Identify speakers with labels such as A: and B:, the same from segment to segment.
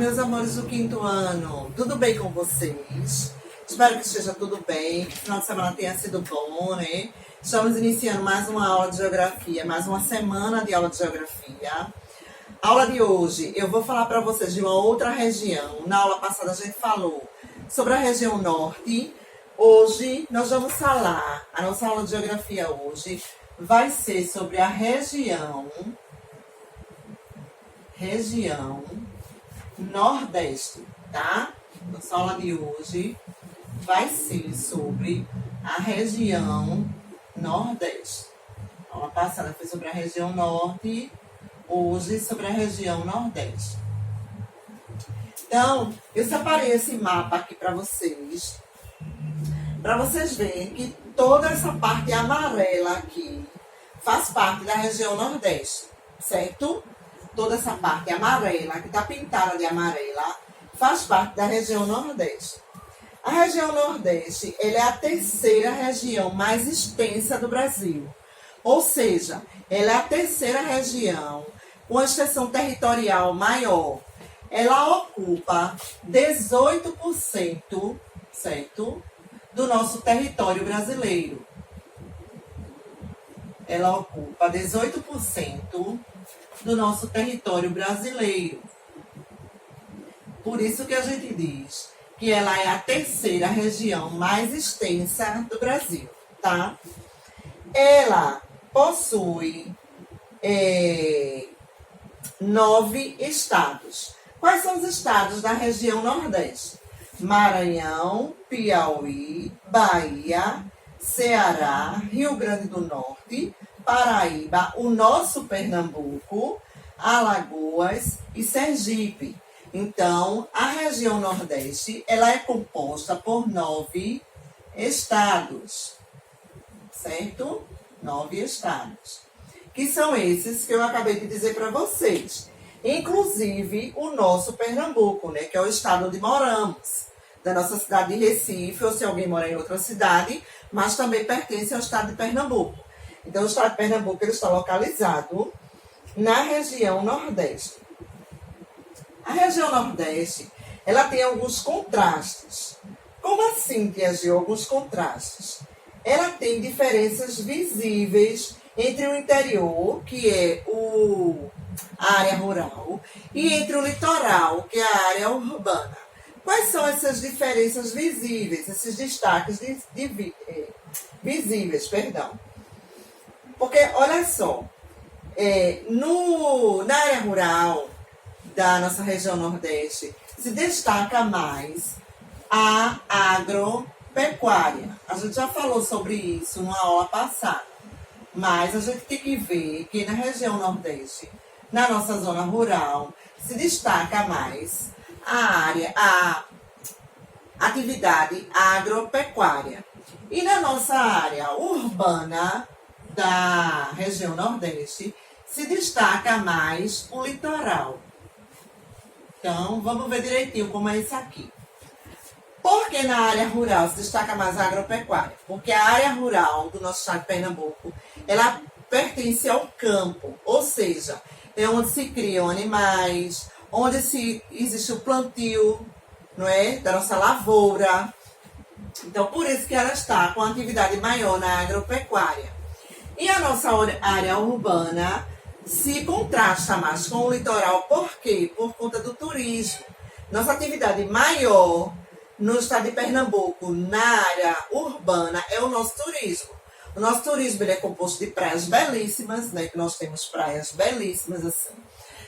A: meus amores do quinto ano, tudo bem com vocês? Espero que esteja tudo bem, que o final de semana tenha sido bom, né? Estamos iniciando mais uma aula de geografia, mais uma semana de aula de geografia. A aula de hoje eu vou falar para vocês de uma outra região. Na aula passada a gente falou sobre a região norte. Hoje nós vamos falar, a nossa aula de geografia hoje vai ser sobre a região Nordeste, tá? Nossa aula de hoje vai ser sobre a região Nordeste. A aula passada foi sobre a região Norte, hoje sobre a região Nordeste. Então, eu separei esse mapa aqui para vocês verem que toda essa parte amarela aqui faz parte da região Nordeste, certo? Toda essa parte amarela, que está pintada de amarela, faz parte da região Nordeste. A região Nordeste, ela é a terceira região mais extensa do Brasil. Ou seja, ela é a terceira região com a extensão territorial maior. Ela ocupa 18%, certo? Do nosso território brasileiro. Ela ocupa 18% do nosso território brasileiro. Por isso que a gente diz que ela é a terceira região mais extensa do Brasil, tá? Ela possui 9 estados. Quais são os estados da região Nordeste? Maranhão, Piauí, Bahia, Ceará, Rio Grande do Norte, Paraíba, o nosso Pernambuco, Alagoas e Sergipe. Então, a região Nordeste, ela é composta por 9 estados, certo? 9 estados, que são esses que eu acabei de dizer para vocês. Inclusive, o nosso Pernambuco, né, que é o estado onde moramos, da nossa cidade de Recife, ou se alguém mora em outra cidade, mas também pertence ao estado de Pernambuco. Então, o estado de Pernambuco ele está localizado na região Nordeste. A região Nordeste, ela tem alguns contrastes. Como assim, Tia Gil, alguns contrastes? Ela tem diferenças visíveis entre o interior, que é a área rural, e entre o litoral, que é a área urbana. Quais são essas diferenças visíveis, esses destaques visíveis, perdão? Porque, olha só, na área rural da nossa região Nordeste, se destaca mais a agropecuária. A gente já falou sobre isso numa aula passada, mas a gente tem que ver que na região Nordeste, na nossa zona rural, se destaca mais a atividade agropecuária. E na nossa área urbana da região Nordeste, se destaca mais o litoral. Então, vamos ver direitinho como é isso aqui. Por que na área rural se destaca mais a agropecuária? Porque a área rural do nosso estado de Pernambuco, ela pertence ao campo, ou seja, é onde se criam animais, onde existe o plantio, não é? Da nossa lavoura. Então, por isso que ela está com atividade maior na agropecuária. E a nossa área urbana se contrasta mais com o litoral. Por quê? Por conta do turismo. Nossa atividade maior no estado de Pernambuco, na área urbana, é o nosso turismo. O nosso turismo ele é composto de praias belíssimas, né? Que nós temos praias belíssimas assim.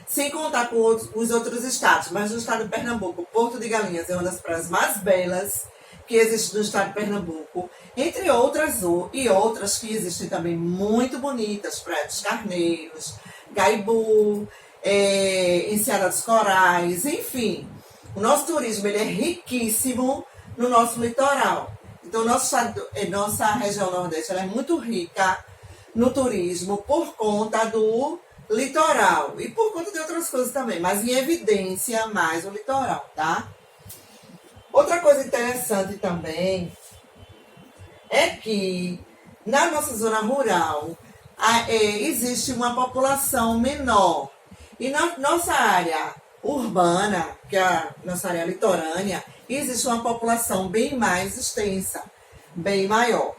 A: Sem contar com os outros estados, mas no estado de Pernambuco, Porto de Galinhas é uma das praias mais belas que existe no estado de Pernambuco, entre outras e outras que existem também muito bonitas, Praia dos Carneiros, Gaibu, Enseada dos Corais, enfim. O nosso turismo ele é riquíssimo no nosso litoral. Então, nossa região Nordeste ela é muito rica no turismo por conta do litoral e por conta de outras coisas também, mas em evidência mais o litoral, tá? Outra coisa interessante também é que na nossa zona rural existe uma população menor e na nossa área urbana, que é a nossa área litorânea, existe uma população bem mais extensa, bem maior.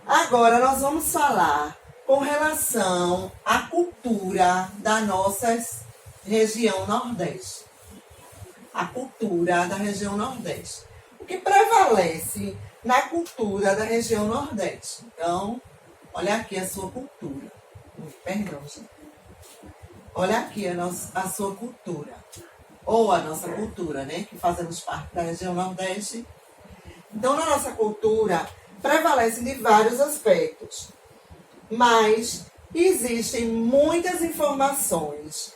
A: Agora nós vamos falar com relação à cultura da nossa região Nordeste. A cultura da região Nordeste. O que prevalece na cultura da região Nordeste? Então, olha aqui a sua cultura. Perdão, gente. Olha aqui a sua cultura. Ou a nossa cultura, né? Que fazemos parte da região Nordeste. Então, na nossa cultura, prevalecem de vários aspectos. Mas existem muitas informações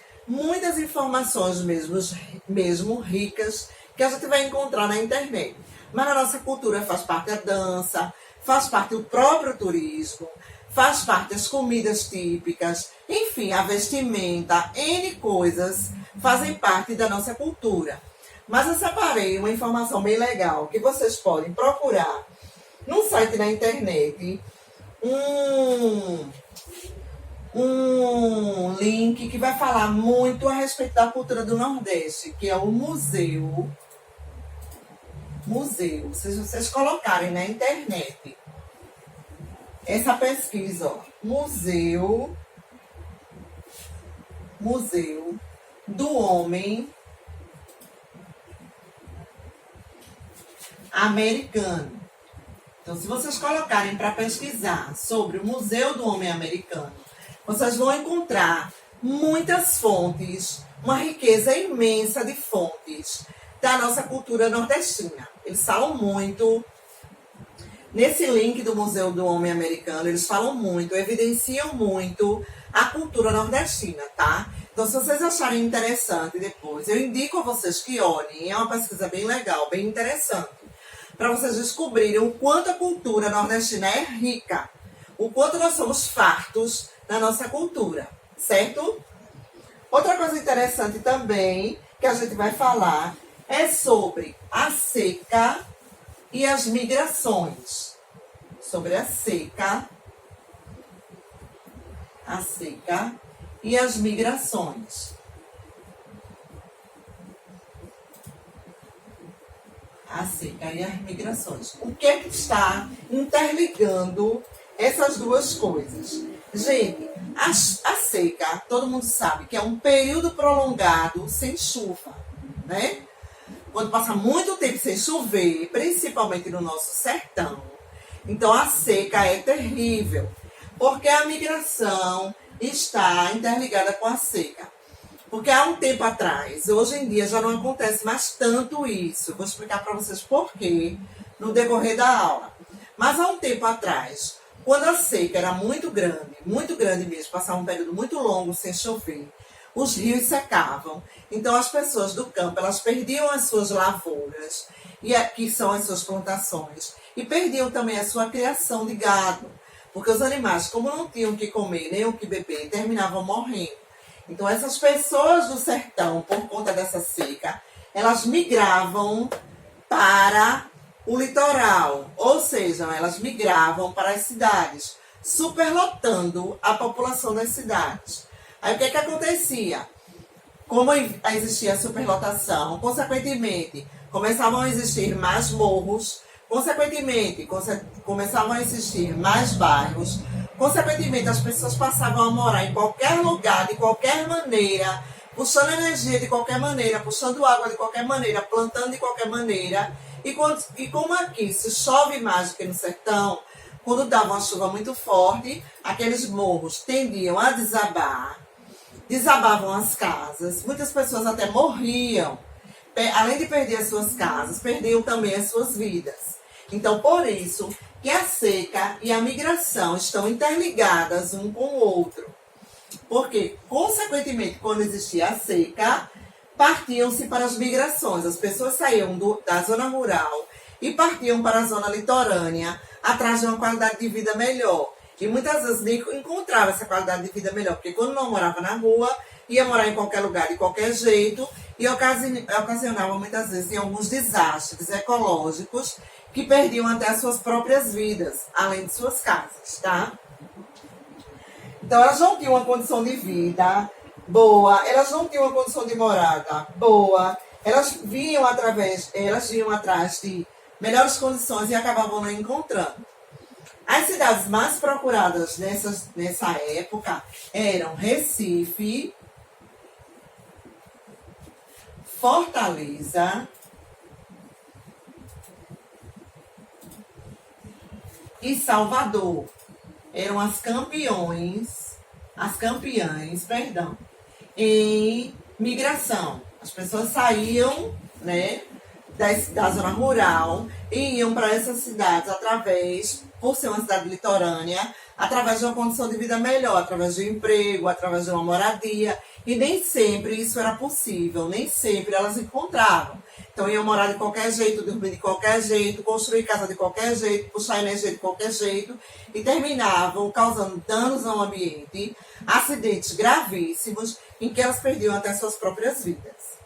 A: mesmo ricas, que a gente vai encontrar na internet. Mas na nossa cultura faz parte a dança, faz parte o próprio turismo, faz parte as comidas típicas, enfim, a vestimenta, N coisas fazem parte da nossa cultura. Mas eu separei uma informação bem legal que vocês podem procurar num site na internet, um link que vai falar muito a respeito da cultura do Nordeste, que é o museu. Se vocês colocarem na internet essa pesquisa, ó, Museu do Homem Americano. Então, se vocês colocarem para pesquisar sobre o Museu do Homem Americano, vocês vão encontrar muitas fontes, uma riqueza imensa de fontes da nossa cultura nordestina. Eles falam muito, nesse link do Museu do Homem Americano, eles falam muito, evidenciam muito a cultura nordestina, tá? Então, se vocês acharem interessante depois, eu indico a vocês que olhem, é uma pesquisa bem legal, bem interessante, para vocês descobrirem o quanto a cultura nordestina é rica, o quanto nós somos fartos na nossa cultura, certo? Outra coisa interessante também que a gente vai falar é sobre a seca e as migrações. Sobre a seca e as migrações. A seca e as migrações. O que é que está interligando essas duas coisas? Gente, a seca, todo mundo sabe que é um período prolongado sem chuva, né? Quando passa muito tempo sem chover, principalmente no nosso sertão, então a seca é terrível, porque a migração está interligada com a seca. Porque há um tempo atrás, hoje em dia já não acontece mais tanto isso. Vou explicar para vocês por quê no decorrer da aula. Mas há um tempo atrás, quando a seca era muito grande mesmo, passava um período muito longo sem chover, os rios secavam. Então as pessoas do campo, elas perdiam as suas lavouras, que são as suas plantações, e perdiam também a sua criação de gado. Porque os animais, como não tinham o que comer nem o que beber, terminavam morrendo. Então essas pessoas do sertão, por conta dessa seca, elas migravam para o litoral, ou seja, elas migravam para as cidades, superlotando a população das cidades. Aí o que acontecia? Como existia a superlotação, consequentemente, começavam a existir mais morros, consequentemente, começavam a existir mais bairros, consequentemente, as pessoas passavam a morar em qualquer lugar, de qualquer maneira, puxando energia de qualquer maneira, puxando água de qualquer maneira, plantando de qualquer maneira. E como aqui se chove mais do que no sertão, quando dava uma chuva muito forte, aqueles morros tendiam a desabar, desabavam as casas, muitas pessoas até morriam. Além de perder as suas casas, perdiam também as suas vidas. Então, por isso que a seca e a migração estão interligadas um com o outro. Porque, consequentemente, quando existia a seca, partiam-se para as migrações. As pessoas saíam da zona rural e partiam para a zona litorânea atrás de uma qualidade de vida melhor. E muitas vezes nem encontrava essa qualidade de vida melhor, porque quando não morava na rua, ia morar em qualquer lugar, de qualquer jeito, e ocasionava muitas vezes em alguns desastres ecológicos que perdiam até as suas próprias vidas, além de suas casas, tá? Então, elas não tinham uma condição de vida boa. Elas não tinham uma condição de morada boa. Elas vinham atrás de melhores condições e acabavam não encontrando. As cidades mais procuradas nessa época eram Recife, Fortaleza e Salvador. Eram as campeãs, em migração. As pessoas saíam, né, da zona rural e iam para essas cidades por ser uma cidade litorânea, através de uma condição de vida melhor, através de um emprego, através de uma moradia. E nem sempre isso era possível, nem sempre elas encontravam. Então iam morar de qualquer jeito, dormir de qualquer jeito, construir casa de qualquer jeito, puxar energia de qualquer jeito e terminavam causando danos ao ambiente, acidentes gravíssimos em que elas perdiam até suas próprias vidas.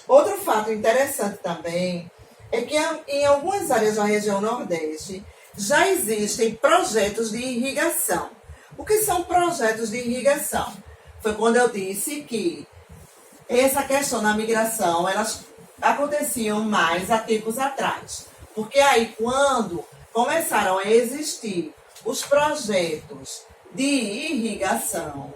A: Outro fato interessante também é que em algumas áreas da região Nordeste já existem projetos de irrigação. O que são projetos de irrigação? Foi quando eu disse que essa questão da migração, elas aconteciam mais há tempos atrás. Porque aí, quando começaram a existir os projetos de irrigação,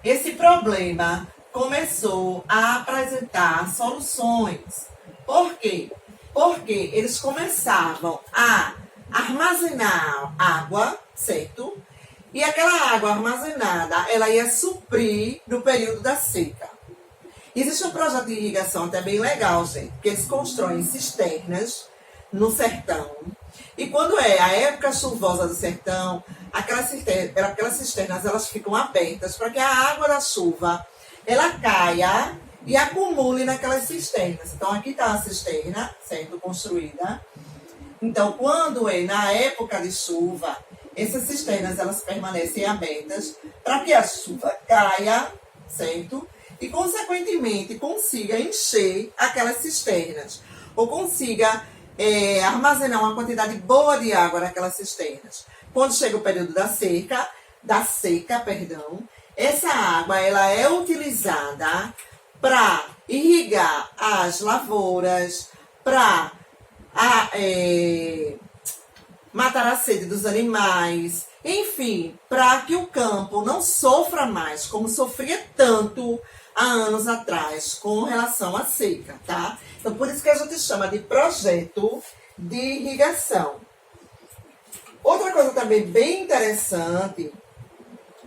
A: esse problema começou a apresentar soluções. Por quê? Porque eles começavam a armazenar água, certo? E aquela água armazenada, ela ia suprir no período da seca. Existe um projeto de irrigação até bem legal, gente, que eles constroem cisternas no sertão. E quando é a época chuvosa do sertão, aquelas cisternas elas ficam abertas para que a água da chuva ela caia e acumule naquelas cisternas. Então, aqui está a cisterna sendo construída. Então, quando é na época de chuva, essas cisternas elas permanecem abertas para que a chuva caia, certo? E, consequentemente, consiga encher aquelas cisternas. Ou consiga armazenar uma quantidade boa de água naquelas cisternas. Quando chega o período da seca, essa água ela é utilizada para irrigar as lavouras, para matar a sede dos animais, enfim, para que o campo não sofra mais, como sofria tanto há anos atrás, com relação à seca, tá? Então, por isso que a gente chama de projeto de irrigação. Outra coisa também bem interessante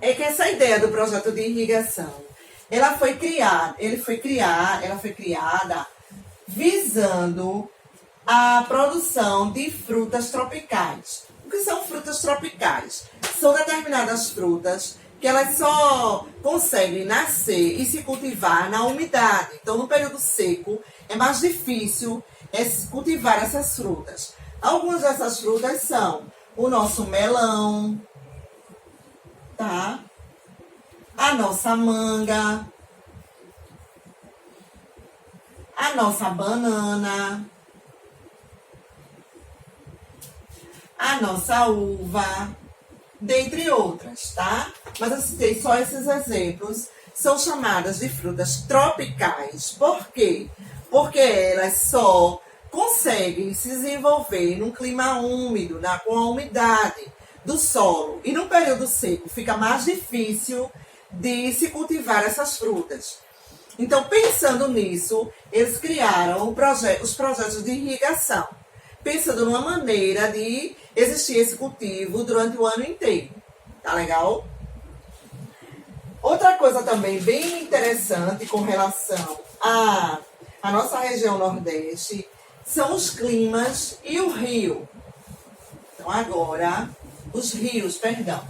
A: é que essa ideia do projeto de irrigação, ela foi criada visando a produção de frutas tropicais. O que são frutas tropicais? São determinadas frutas que elas só conseguem nascer e se cultivar na umidade. Então, no período seco, é mais difícil cultivar essas frutas. Algumas dessas frutas são o nosso melão, tá? A nossa manga, a nossa banana, a nossa uva, dentre outras, tá? Mas eu citei só esses exemplos. São chamadas de frutas tropicais. Por quê? Porque elas só conseguem se desenvolver num clima úmido, com a umidade do solo. E no período seco fica mais difícil de se cultivar essas frutas. Então, pensando nisso, eles criaram os projetos de irrigação, pensando numa maneira de existir esse cultivo durante o ano inteiro. Tá legal? Outra coisa também bem interessante com relação à nossa região Nordeste são os climas e o rio. Então, agora, os rios, perdão.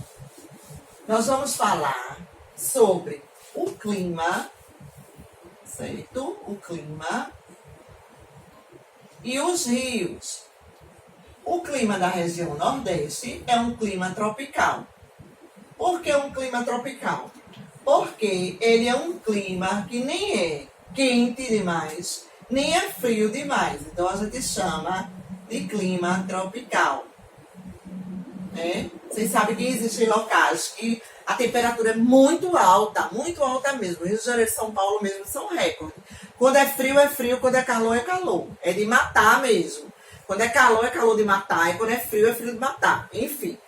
A: Nós vamos falar sobre o clima, certo? O clima e os rios. O clima da região Nordeste é um clima tropical. Por que um clima tropical? Porque ele é um clima que nem é quente demais, nem é frio demais. Então, a gente chama de clima tropical. né? Vocês sabem que existem locais que a temperatura é muito alta mesmo. Rio de Janeiro e São Paulo mesmo são recorde. Quando é frio, quando é calor, é calor. É de matar mesmo. Quando é calor de matar, e quando é frio de matar. Enfim,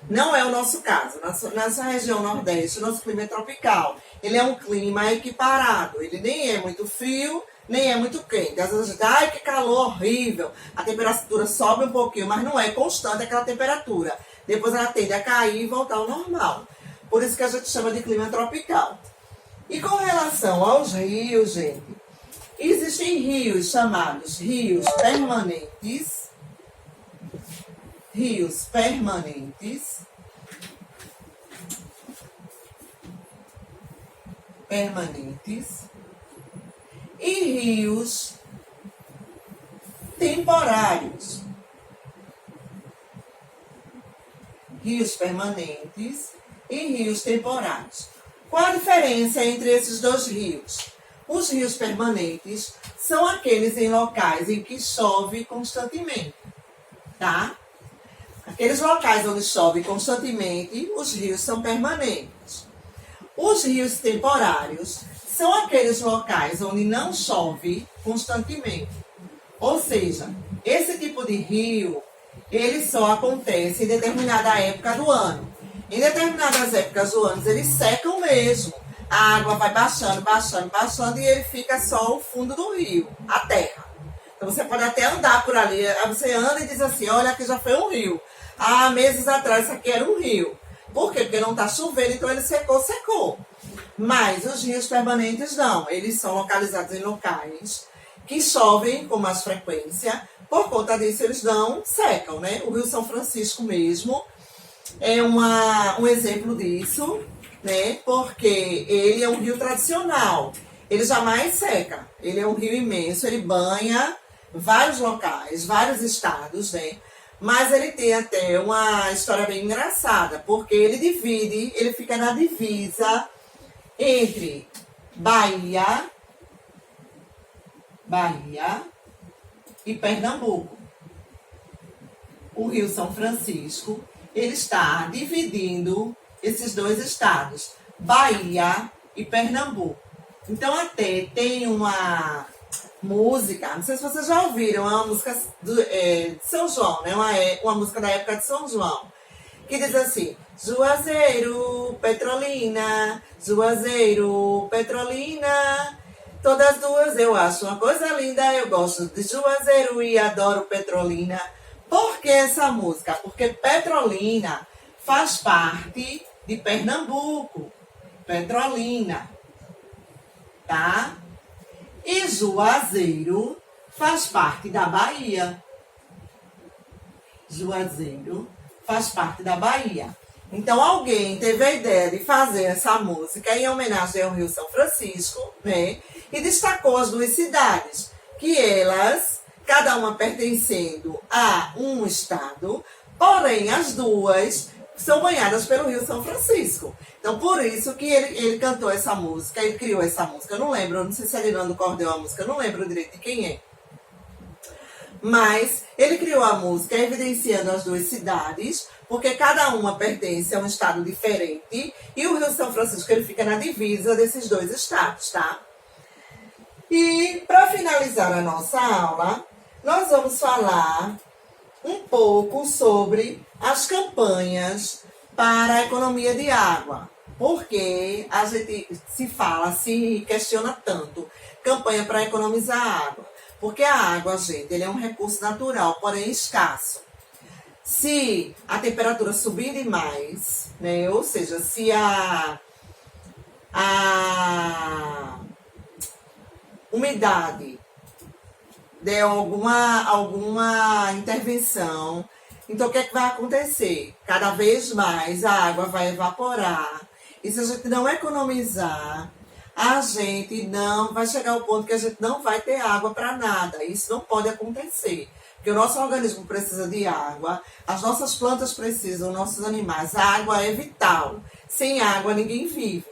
A: não é o nosso caso. Nessa região nordeste, o nosso clima é tropical. Ele é um clima equiparado. Ele nem é muito frio, nem é muito quente. Às vezes, ai, que calor horrível. A temperatura sobe um pouquinho, mas não é constante aquela temperatura. Depois ela tende a cair e voltar ao normal. Por isso que a gente chama de clima tropical. E com relação aos rios, gente, existem rios chamados rios permanentes. Rios permanentes. E rios temporários. Rios permanentes e rios temporários. Qual a diferença entre esses dois rios? Os rios permanentes são aqueles em locais em que chove constantemente, tá? Aqueles locais onde chove constantemente, os rios são permanentes. Os rios temporários são aqueles locais onde não chove constantemente. Ou seja, esse tipo de rio, ele só acontece em determinada época do ano. Em determinadas épocas do ano, eles secam mesmo. A água vai baixando e ele fica só o fundo do rio, a terra. Então você pode até andar por ali, você anda e diz assim, olha, aqui já foi um rio. Há meses atrás isso aqui era um rio. Por quê? Porque não está chovendo, então ele secou. Mas os rios permanentes não, eles são localizados em locais que chovem com mais frequência. Por conta disso eles não secam, né? O Rio São Francisco mesmo é um exemplo disso, né? Porque ele é um rio tradicional, ele jamais seca, ele é um rio imenso, ele banha vários locais, vários estados, né? Mas ele tem até uma história bem engraçada, porque ele fica na divisa entre Bahia e Pernambuco. O Rio São Francisco, ele está dividindo esses dois estados, Bahia e Pernambuco. Então até tem uma música, não sei se vocês já ouviram, é uma música de São João, né? Uma música da época de São João, que diz assim, Juazeiro, Petrolina, Juazeiro, Petrolina, todas duas eu acho uma coisa linda, eu gosto de Juazeiro e adoro Petrolina. Por que essa música? Porque Petrolina faz parte de Pernambuco, Petrolina, tá? E Juazeiro faz parte da Bahia. Juazeiro faz parte da Bahia. Então alguém teve a ideia de fazer essa música em homenagem ao Rio São Francisco, né? E destacou as duas cidades, que elas, cada uma pertencendo a um estado, porém as duas são banhadas pelo Rio São Francisco. Então, por isso que ele cantou essa música, ele criou essa música. Eu não lembro, não sei se é Linando Cordel a música, eu não lembro direito de quem é. Mas ele criou a música evidenciando as duas cidades, porque cada uma pertence a um estado diferente, e o Rio São Francisco ele fica na divisa desses dois estados, tá? E para finalizar a nossa aula, nós vamos falar um pouco sobre as campanhas para a economia de água. Porque a gente se questiona tanto campanha para economizar água. Porque a água, gente, ele é um recurso natural, porém escasso. Se a temperatura subir demais, né, ou seja, se a umidade der alguma intervenção, então o que é que vai acontecer? Cada vez mais a água vai evaporar. E se a gente não economizar, a gente não vai chegar ao ponto que a gente não vai ter água para nada. Isso não pode acontecer. Porque o nosso organismo precisa de água, as nossas plantas precisam, nossos animais. A água é vital. Sem água ninguém vive.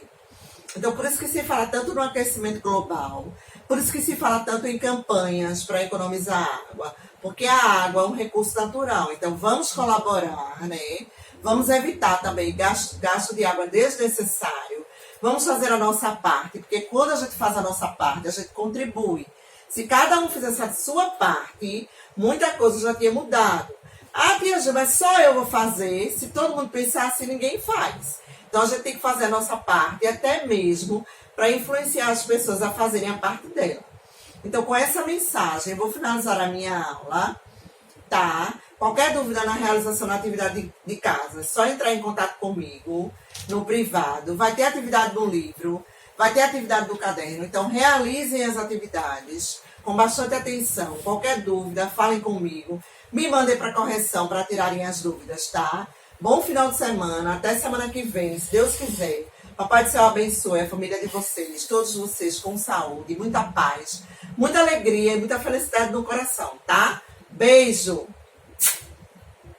A: Então por isso que se fala tanto no aquecimento global, por isso que se fala tanto em campanhas para economizar água, porque a água é um recurso natural. Então, vamos colaborar, né? Vamos evitar também gasto de água desnecessário. Vamos fazer a nossa parte, porque quando a gente faz a nossa parte, a gente contribui. Se cada um fizesse a sua parte, muita coisa já tinha mudado. Ah, tia Ju, mas só eu vou fazer. Se todo mundo pensar assim, ninguém faz. Então, a gente tem que fazer a nossa parte, até mesmo para influenciar as pessoas a fazerem a parte dela. Então, com essa mensagem, eu vou finalizar a minha aula, tá? Qualquer dúvida na realização da atividade de casa, é só entrar em contato comigo no privado. Vai ter atividade no livro, vai ter atividade no caderno. Então, realizem as atividades com bastante atenção. Qualquer dúvida, falem comigo. Me mandem para correção para tirarem as dúvidas, tá? Bom final de semana. Até semana que vem, se Deus quiser. Papai do Céu abençoe a família de vocês, todos vocês com saúde, muita paz, muita alegria e muita felicidade no coração, tá? Beijo!